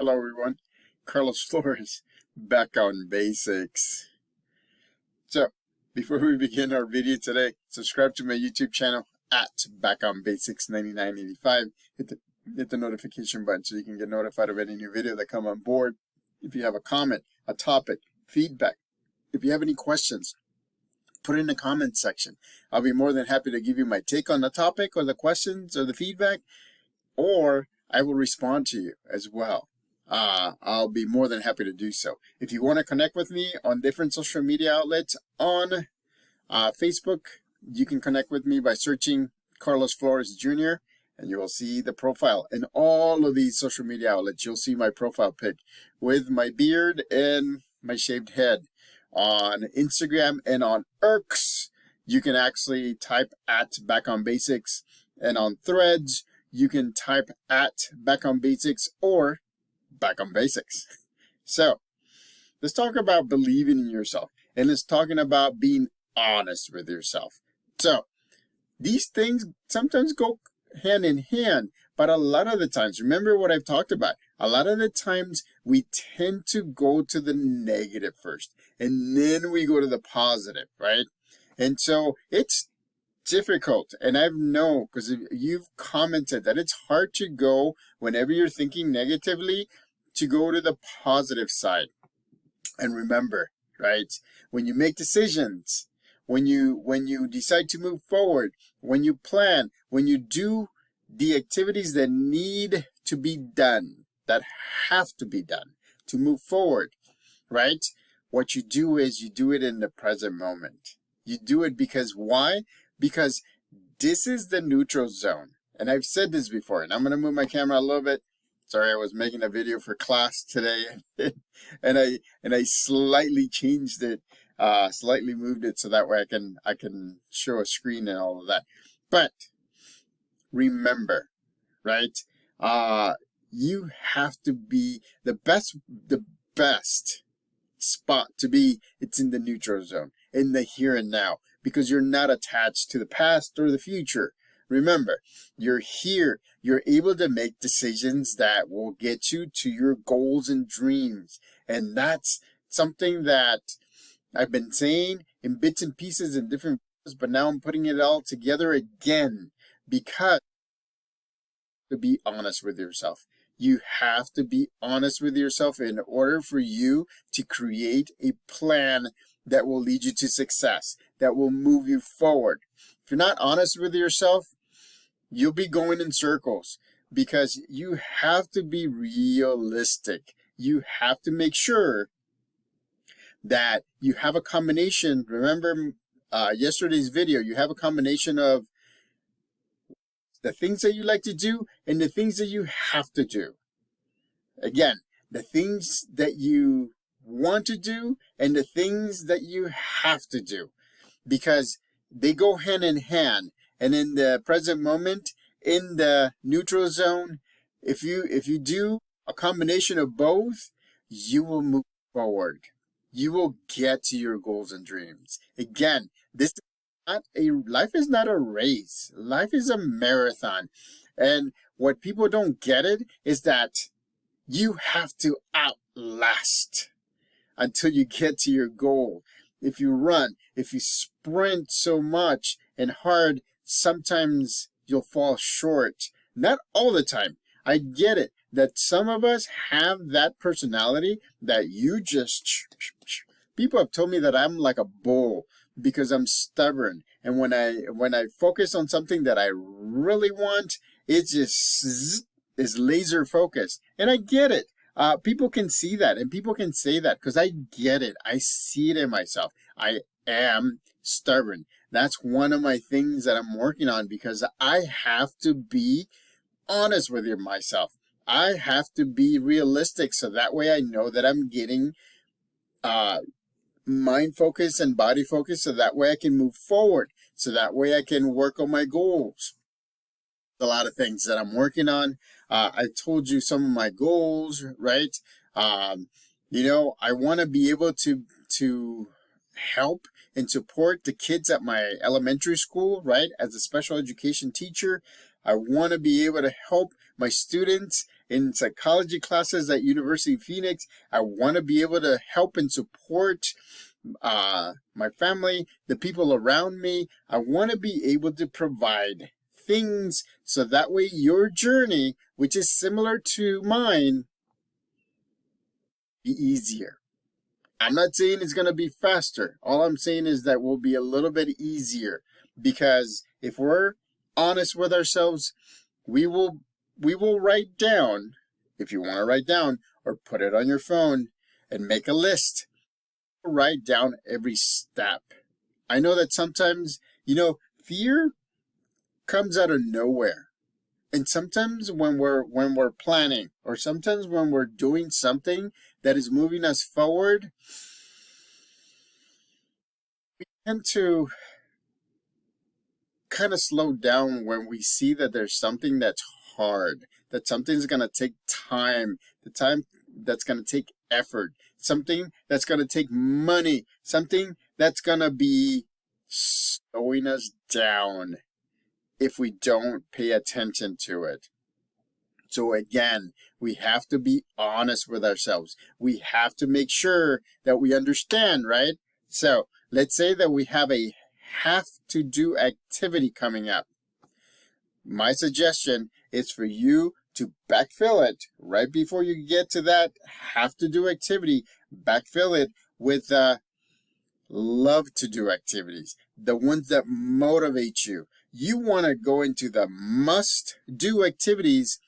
Hello everyone, Carlos Flores, back on basics. So, before we begin our video today, subscribe to my YouTube channel at Back on Basics 9985. Hit the notification button so you can get notified of any new video that come on board. If you have a comment, a topic, feedback, if you have any questions, put it in the comment section. I'll be more than happy to give you my take on the topic or the questions or the feedback, or I will respond to you as well. I'll be more than happy to do so. If you want to connect with me on different social media outlets, on Facebook, you can connect with me by searching Carlos Flores Jr. and you will see the profile. In all of these social media outlets, you'll see my profile pic with my beard and my shaved head. On Instagram and on X, you can actually type at Back on Basics, and on Threads, you can type at Back on Basics or Back on Basics. So, let's talk about believing in yourself, and let's talking about being honest with yourself. So, these things sometimes go hand in hand, but a lot of the times, remember what I've talked about, a lot of the times we tend to go to the negative first, and then we go to the positive, right? And so, it's difficult, and I know because you've commented that it's hard to go whenever you're thinking negatively to go to the positive side. And remember, right, when you make decisions, when you decide to move forward, when you plan, when you do the activities that need to be done, that have to be done to move forward, right, what you do is you do it in the present moment. You do it because why? Because this is the neutral zone. And I've said this before, and I'm going to move my camera a little bit. Sorry, I was making a video for class today, and I slightly changed it, slightly moved it so that way I can show a screen and all of that. But remember, right? You have to be the best spot to be. It's in the neutral zone, in the here and now, because you're not attached to the past or the future. Remember, you're here. You're able to make decisions that will get you to your goals and dreams. And that's something that I've been saying in bits and pieces in different videos, but now I'm putting it all together again because to be honest with yourself. You have to be honest with yourself in order for you to create a plan that will lead you to success, that will move you forward. If you're not honest with yourself, you'll be going in circles because you have to be realistic. You have to make sure that you have a combination. Remember yesterday's video, you have a combination of the things that you like to do and the things that you have to do. Again, the things that you want to do and the things that you have to do, because they go hand in hand. And in the present moment, in the neutral zone, if you do a combination of both, you will move forward. You will get to your goals and dreams. Again, life is not a race. Life is a marathon. And what people don't get it is that you have to outlast until you get to your goal. If you run, if you sprint so much and hard, sometimes you'll fall short. Not all the time. I get it that some of us have that personality that you just... People have told me that I'm like a bull because I'm stubborn. And when I focus on something that I really want, it just is laser focused. And I get it. People can see that and people can say that because I get it. I see it in myself. I am stubborn. That's one of my things that I'm working on because I have to be honest with myself. I have to be realistic so that way I know that I'm getting mind focus and body focus so that way I can move forward. So that way I can work on my goals. A lot of things that I'm working on. I told you some of my goals, right? I want to be able to help and support the kids at my elementary school, right? As a special education teacher, I want to be able to help my students in psychology classes at University of Phoenix. I want to be able to help and support my family, the people around me. I want to be able to provide things so that way your journey, which is similar to mine, be easier. I'm not saying it's going to be faster. All I'm saying is that we'll be a little bit easier, because if we're honest with ourselves, we will write down, if you want to write down, or put it on your phone and make a list. Write down every step. I know that sometimes, fear comes out of nowhere. And sometimes when we're planning, or sometimes when we're doing something that is moving us forward, we tend to kind of slow down when we see that there's something that's hard, that something's going to take time, the time that's going to take effort, something that's going to take money, something that's going to be slowing us down if we don't pay attention to it. So again, we have to be honest with ourselves. We have to make sure that we understand, right? So let's say that we have a have to do activity coming up. My suggestion is for you to backfill it right before you get to that have to do activity. Backfill it with love to do activities, the ones that motivate you. You want to go into the must do activities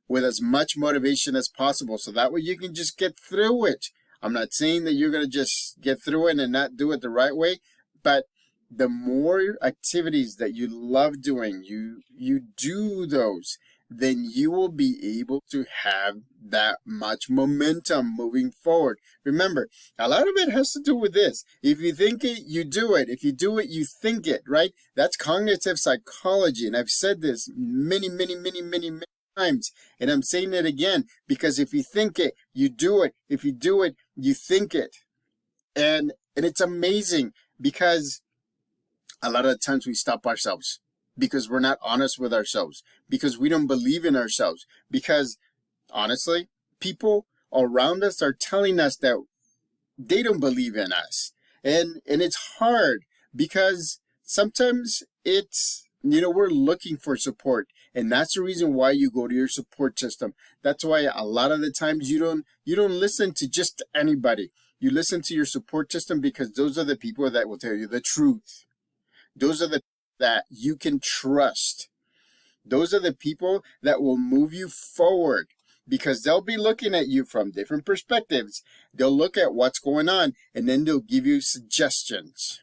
with as much motivation as possible, so that way you can just get through it. I'm not saying that you're going to just get through it and not do it the right way, but the more activities that you love doing, you do those, then you will be able to have that much momentum moving forward. Remember, a lot of it has to do with this. If you think it, you do it. If you do it, you think it, right? That's cognitive psychology. And I've said this many times. And I'm saying it again, because if you think it, you do it. If you do it, you think it. And it's amazing, because a lot of the times we stop ourselves because we're not honest with ourselves, because we don't believe in ourselves, because honestly, people around us are telling us that they don't believe in us. And it's hard, because sometimes it's, we're looking for support. And that's the reason why you go to your support system. That's why a lot of the times you don't listen to just anybody. You listen to your support system, because those are the people that will tell you the truth. Those are the people that you can trust. Those are the people that will move you forward, because they'll be looking at you from different perspectives. They'll look at what's going on, and then they'll give you suggestions.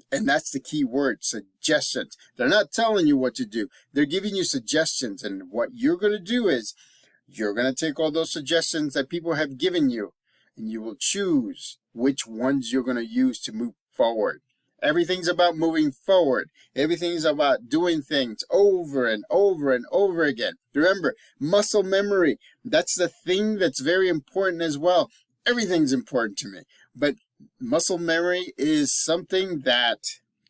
And that's the key word, suggestions. They're not telling you what to do. They're giving you suggestions. And what you're going to do is you're going to take all those suggestions that people have given you, and you will choose which ones you're going to use to move forward. Everything's about moving forward. Everything's about doing things over and over and over again. Remember, muscle memory, that's the thing that's very important as well. Everything's important to me. But muscle memory is something that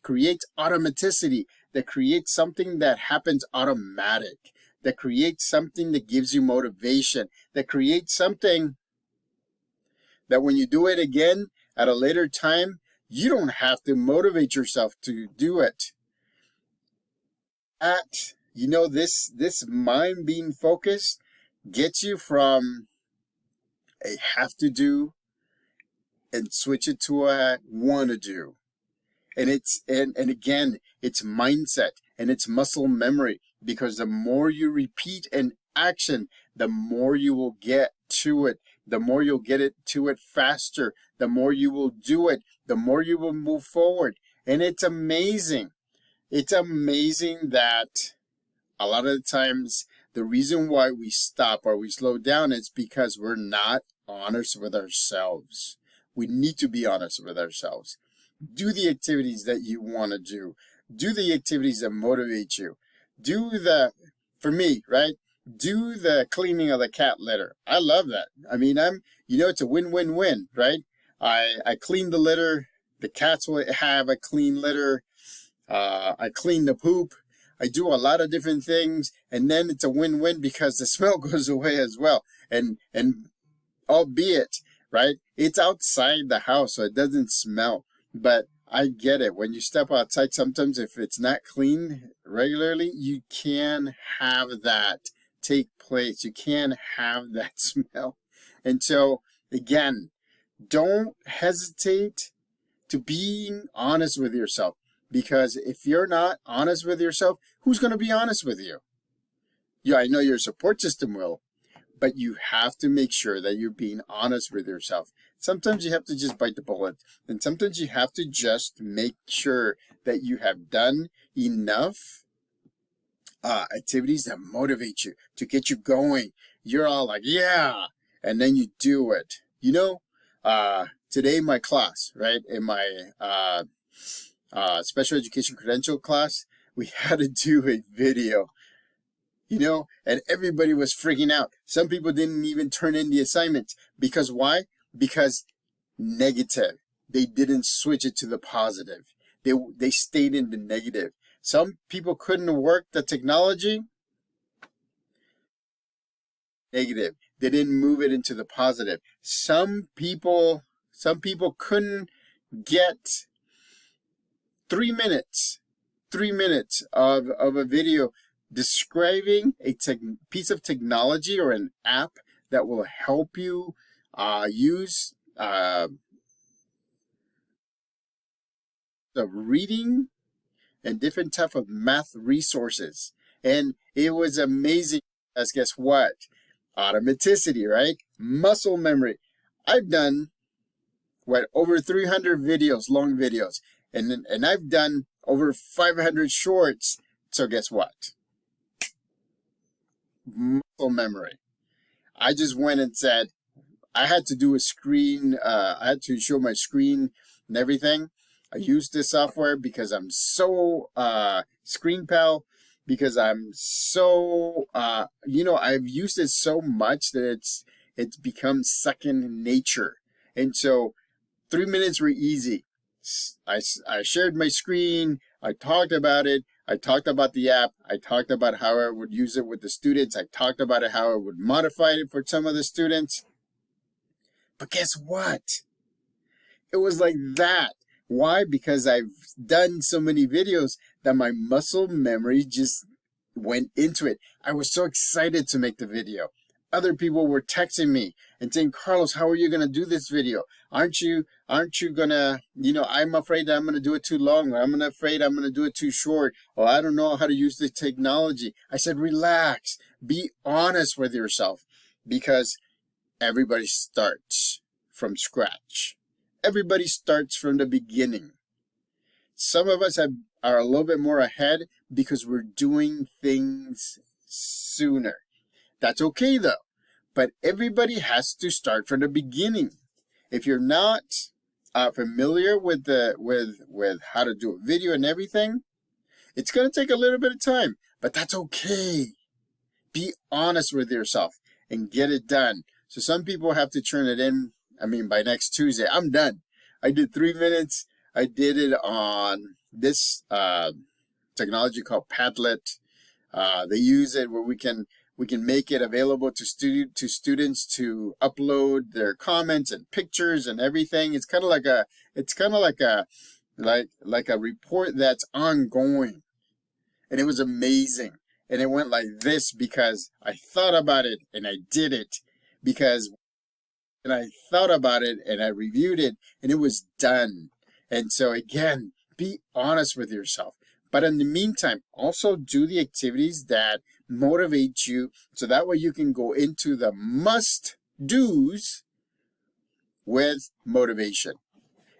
creates automaticity, that creates something that happens automatic, that creates something that gives you motivation, that creates something that when you do it again at a later time, you don't have to motivate yourself to do it. This mind being focused gets you from a have to do and switch it to a want to do. And again, it's mindset and it's muscle memory, because the more you repeat an action, the more you will get to it. The more you'll get it to it faster, the more you will do it, the more you will move forward. And it's amazing. It's amazing that a lot of the times the reason why we stop or we slow down is because we're not honest with ourselves. We need to be honest with ourselves. Do the activities that you want to do. Do the activities that motivate you. For me, right? Do the cleaning of the cat litter. I love that. I mean, it's a win-win-win, right? I clean the litter. The cats will have a clean litter. I clean the poop. I do a lot of different things, and then it's a win-win because the smell goes away as well. And albeit, right, it's outside the house, so it doesn't smell. But I get it. When you step outside, sometimes if it's not clean regularly, you can have that take place. You can have that smell. And so, again, don't hesitate to being honest with yourself. Because if you're not honest with yourself, who's going to be honest with you? Yeah, I know your support system will, but you have to make sure that you're being honest with yourself. Sometimes you have to just bite the bullet, and sometimes you have to just make sure that you have done enough activities that motivate you, to get you going. You're all like, yeah, and then you do it. You know, today my class, right, in my special education credential class, we had to do a video, you know, and everybody was freaking out. Some people didn't even turn in the assignments. Because why? Because negative. They didn't switch it to the positive. They stayed in the negative. Some people couldn't work the technology. Negative. They didn't move it into the positive. Some people couldn't get 3 minutes of a video describing a piece of technology or an app that will help you use the reading and different type of math resources. And it was amazing. As guess what? Automaticity, right? Muscle memory. I've done over 300 videos, long videos, and I've done over 500 shorts. So guess what? Muscle memory. I just went and said I had to do a screen. I had to show my screen and everything. I used this software because I'm so ScreenPal, because I'm so you know, I've used it so much that it's become second nature. And so 3 minutes were easy. I shared my screen. I talked about it. I talked about the app. I talked about how I would use it with the students. I talked about it, how I would modify it for some of the students. But guess what? It was like that. Why? Because I've done so many videos that my muscle memory just went into it. I was so excited to make the video. Other people were texting me and saying, Carlos, how are you going to do this video? Aren't you going to, you know, I'm afraid that I'm going to do it too long, or I'm afraid I'm going to do it too short, or I don't know how to use the technology. I said, relax, be honest with yourself, because everybody starts from scratch. Everybody starts from the beginning. Some of us are a little bit more ahead because we're doing things sooner. That's okay though, but everybody has to start from the beginning. If you're not familiar with how to do a video and everything, it's going to take a little bit of time, but that's okay. Be honest with yourself and get it done. So some people have to turn it in. I mean, by next Tuesday, I'm done. I did 3 minutes. I did it on this technology called Padlet. They use it where we can make it available to students to upload their comments and pictures and everything. It's kind of like a report that's ongoing. And it was amazing. And it went like this because I thought about it and I did it, and I thought about it and I reviewed it and it was done. And so again, be honest with yourself. But in the meantime, also do the activities that motivate you, so that way you can go into the must-dos with motivation.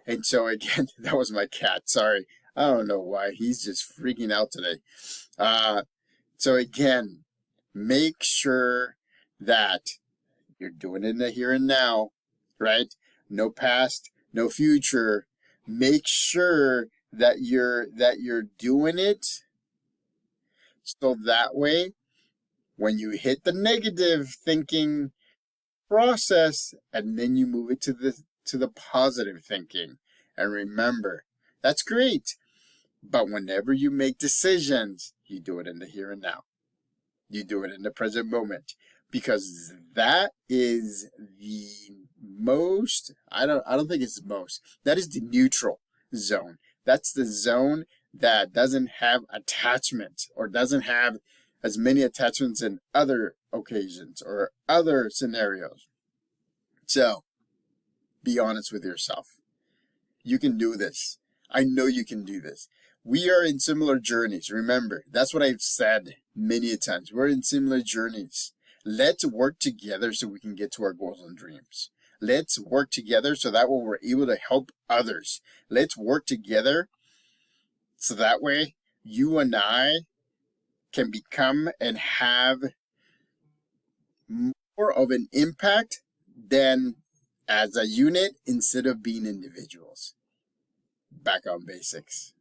And so again, that was my cat. Sorry. I don't know why. He's just freaking out today. So again, make sure that you're doing it in the here and now, right? No past, no future. Make sure that you're doing it, so that way when you hit the negative thinking process, and then you move it to the positive thinking. And remember, that's great, but whenever you make decisions, You do it in the here and now. You do it in the present moment, because that is the most, I don't think it's the most, that is the neutral zone. That's the zone that doesn't have attachment, or doesn't have as many attachments in other occasions or other scenarios. So be honest with yourself. You can do this. I know you can do this. We are in similar journeys. Remember, that's what I've said many times. We're in similar journeys. Let's work together so we can get to our goals and dreams. Let's work together so that way we're able to help others. Let's work together so that way you and I can become and have more of an impact than as a unit instead of being individuals. Back on basics.